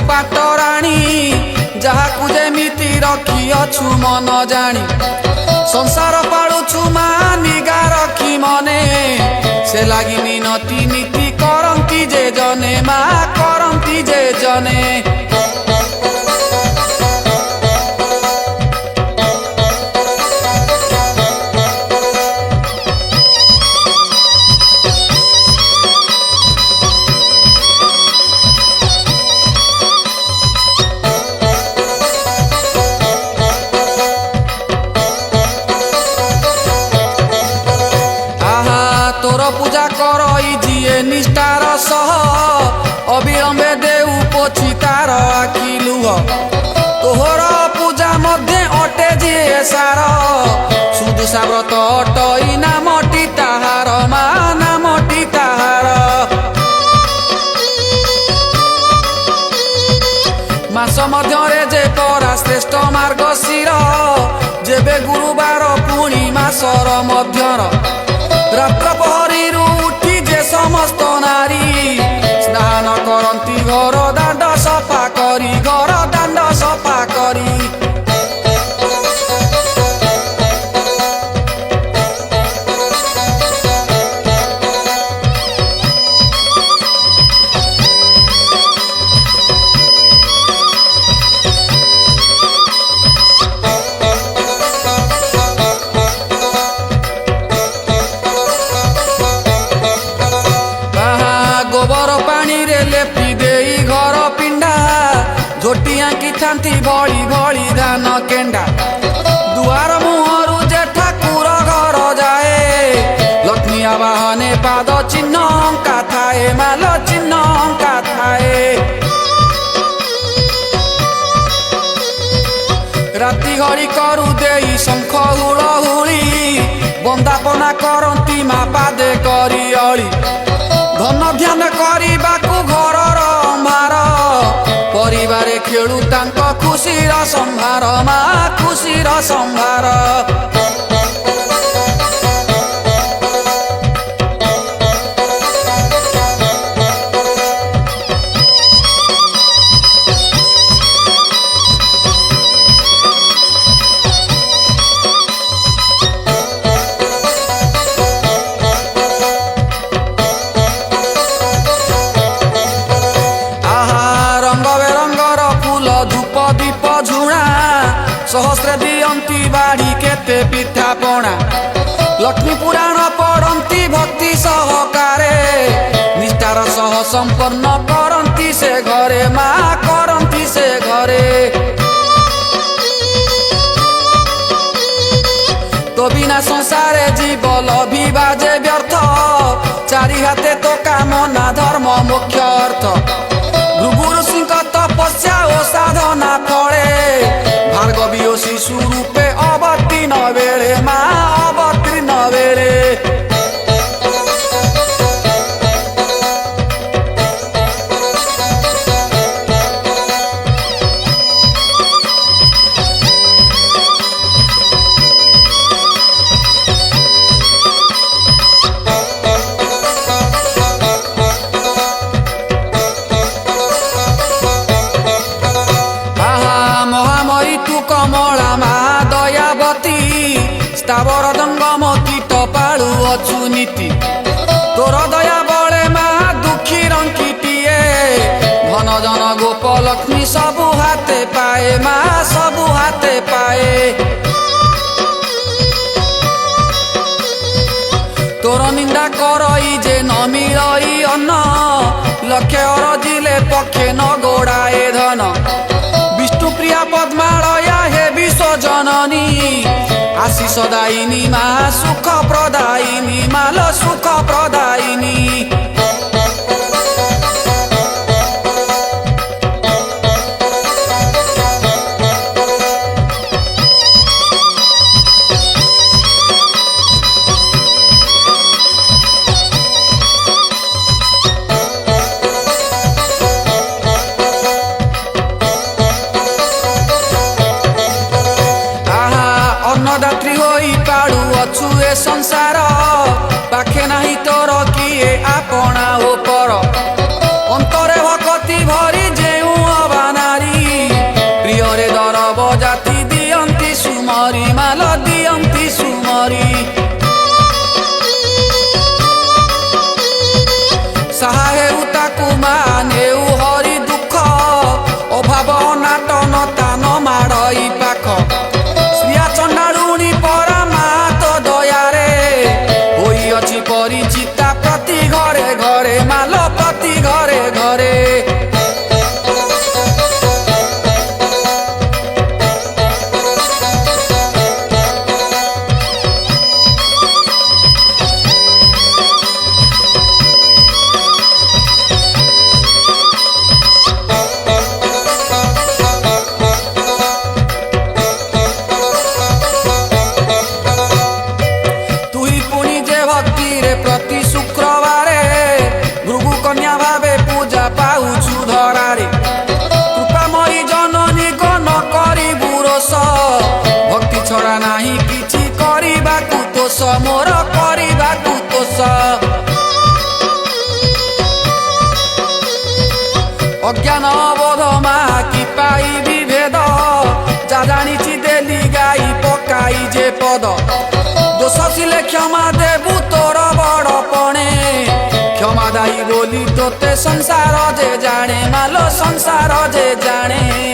बाटराणी जहाकू जेमिति रखिअछु मन जानी संसार पालुछु मानिगा रखी मने से लागी मिनती नीति करंती जे जने मा करंती जे जने तोर पूजा करई जिए निष्ठार सह अविलंबे देउ पोछि तार आखि लुह तोहर पूजा मध्य अटे जिए सार सुदु साब्रत अटई नामटी ताहार मा नामटी ताहार मास मध्यरे जे परा श्रेष्ठ मार्गशीर जेबे गुरुवार पुणी मासर मध्यर रात्र पहरी उठी जे समस्त नारी स्नान करती घर दांड सफा करी घर दांड सफा करी गोबर पानी रे लेपी देई घर पिंडा झोटिया की थांती भली भली धान केंडा दुआर मुहरु जे ठाकुर घर जाए लक्ष्मी आवाहने पाद चिन्ह अंका थाए माल चिन्ह अंका थाए राति घड़ी करू देई शंख हुलहुली बंदापना करंती मा पादे करी अली धन ध्यान करबाकू घरर अंधार परिवारे खेलु तांक खुशीर संभार मा खुशीर संभार दीप झुणा सहस्रे दियंती बाड़ी केते पिठा पणा लक्ष्मी पुराण पढ़ंती भक्ति सहकारे निष्ठार सह संपन्न करंती से घरे मा करंती से घरे तो बिना संसारे जीवन अभिबाजे व्यर्थ चारि हाते तो कामना धर्म मुख्य अर्थ भृगु ऋषि तपस्या ओ साधना फले भार्गवी ओ शिशु रूपे अवतीर्ण बेले मा अवतीर्ण बेले कमला मा दयावती स्थावर जंगम कीट पालु अछु नीति तोर दया बले मा दुखी रंकीटिए धन जन गोप लक्ष्मी सबु हाथे पाए मा सबु हाथे पाए तोर निंदा करई जे न मिलई अन्न लक्ष्य अरजिले पक्षे न गोड़ाए धन विष्णुप्रिया पद्मालया हे विश्व जननी आशीष दायिनी मा सुख प्रदायिनी माल सुख प्रदायिनी अन्नदात्री होई पाड़ू अछु ए संसार पाखे नाही तोर किए आपना हो पर अंतरे भक्ति भरी जेउ मोर କରିବାକୁ ତୋଷ ଅଜ୍ଞାନ ବୋଧ ମା କି ପାଇବି ଭେଦ ଯା ଜାଣିଛି ଦେଲି ଗାଇ ପକାଇ ଯେ ପଦ ଦୋଷ ଥିଲେ କ୍ଷମା ଦେବୁ ତୋର ବଡ଼ ପଣେ କ୍ଷମା ଦାଇ ବୋଲି ତୋତେ ସଂସାର ଯେ ଜାଣେ ମାଲୋ ସଂସାର ଯେ ଜାଣେ।